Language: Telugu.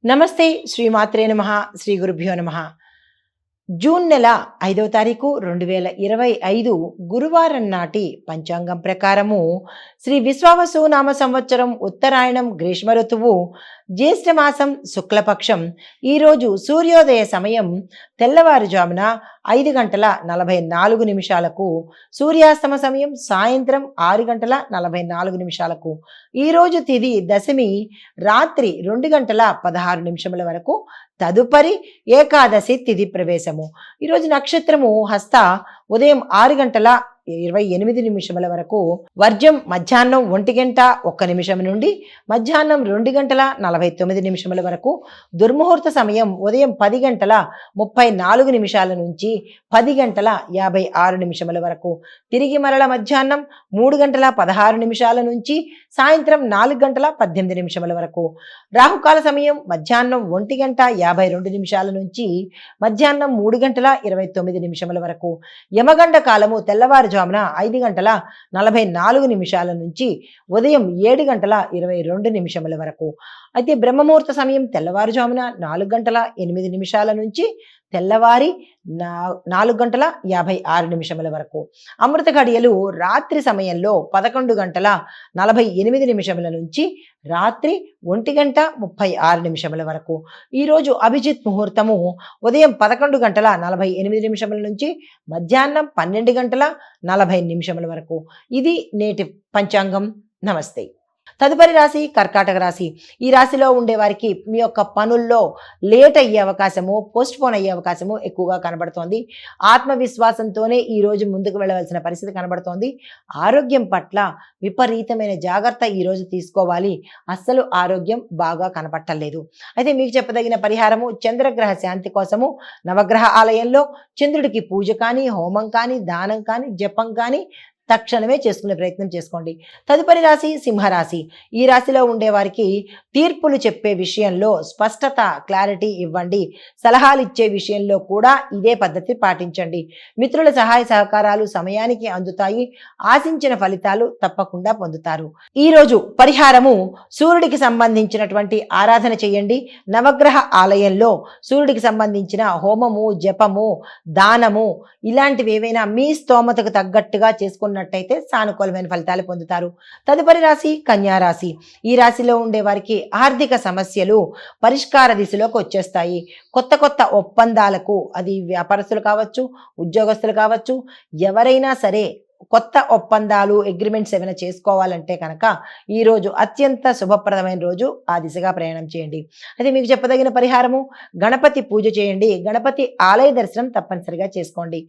నమస్తే శ్రీమాత్రే నమః శ్రీ గురుభ్యో నమః జూన్ నెల 5వ తారీఖు 2025 గురువారం నాటి పంచాంగం ప్రకారము శ్రీ విశ్వావసు నామ సంవత్సరం ఉత్తరాయణం గ్రీష్మ ఋతువు జ్యేష్ఠమాసం శుక్లపక్షం ఈరోజు సూర్యోదయ సమయం తెల్లవారుజామున 5:44 సూర్యాస్తమ సమయం సాయంత్రం 6:44 ఈరోజు తిథి దశమి రాత్రి 2:16 వరకు తదుపరి ఏకాదశి తిథి ప్రవేశము ఈరోజు నక్షత్రము హస్త ఉదయం 6:28 వరకు వర్జం మధ్యాహ్నం 1:01 నుండి మధ్యాహ్నం 2:49 వరకు దుర్ముహూర్త సమయం ఉదయం 10:34 నుంచి 10:56 వరకు తిరిగి మరల మధ్యాహ్నం 3:16 నుంచి సాయంత్రం 4:18 వరకు రాహుకాల సమయం మధ్యాహ్నం 1:52 నుంచి మధ్యాహ్నం 3:29 వరకు యమగండ కాలము తెల్లవారుజామున 5:44 నుంచి ఉదయం 7:22 వరకు అయితే బ్రహ్మముహూర్త సమయం తెల్లవారుజామున 4:08 నుంచి తెల్లవారి 4:56 వరకు అమృత ఘడియలు రాత్రి సమయంలో 11:48 నుంచి రాత్రి 1:36 వరకు ఈరోజు అభిజిత్ ముహూర్తము ఉదయం 11:48 నుంచి మధ్యాహ్నం 12:40 వరకు ఇది నేటి పంచాంగం. నమస్తే. తదుపరి రాశి కర్కాటక రాశి. ఈ రాశిలో ఉండే వారికి మీ యొక్క పనుల్లో లేట్ అయ్యే అవకాశము, పోస్ట్ పోన్ అయ్యే అవకాశము ఎక్కువగా కనబడుతోంది. ఆత్మవిశ్వాసంతోనే ఈ రోజు ముందుకు వెళ్ళవలసిన పరిస్థితి కనబడుతోంది. ఆరోగ్యం పట్ల విపరీతమైన జాగ్రత్త ఈరోజు తీసుకోవాలి. అస్సలు ఆరోగ్యం బాగా కనపట్టలేదు. అయితే మీకు చెప్పదగిన పరిహారము చంద్రగ్రహ శాంతి కోసము నవగ్రహ ఆలయంలో చంద్రుడికి పూజ కానీ, హోమం కానీ, దానం కానీ, జపం కానీ తక్షణమే చేసుకునే ప్రయత్నం చేసుకోండి. తదుపరి రాశి సింహరాశి. ఈ రాశిలో ఉండే వారికి తీర్పులు చెప్పే విషయంలో స్పష్టత, క్లారిటీ ఇవ్వండి. సలహాలు ఇచ్చే విషయంలో కూడా ఇదే పద్ధతి పాటించండి. మిత్రుల సహాయ సహకారాలు సమయానికి అందుతాయి. ఆశించిన ఫలితాలు తప్పకుండా పొందుతారు. ఈరోజు పరిహారము సూర్యుడికి సంబంధించినటువంటి ఆరాధన చేయండి. నవగ్రహ ఆలయంలో సూర్యుడికి సంబంధించిన హోమము, జపము, దానము ఇలాంటివి ఏవైనా మీ స్తోమతకు తగ్గట్టుగా చేసుకున్నట్టయితే సానుకూలమైన ఫలితాలు పొందుతారు. తదుపరి రాశి కన్యా రాశి. ఈ రాశిలో ఉండే వారికి ఆర్థిక సమస్యలు పరిష్కార దిశలోకి వచ్చేస్తాయి. కొత్త కొత్త ఒప్పందాలకు, అది వ్యాపారస్తులు కావచ్చు, ఉద్యోగస్తులు కావచ్చు, ఎవరైనా సరే కొత్త ఒప్పందాలు, అగ్రిమెంట్స్ ఏమైనా చేసుకోవాలంటే కనుక ఈరోజు అత్యంత శుభప్రదమైన రోజు. ఆ దిశగా ప్రయాణం చేయండి. అయితే మీకు చెప్పదగిన పరిహారము గణపతి పూజ చేయండి. గణపతి ఆలయ దర్శనం తప్పనిసరిగా చేసుకోండి.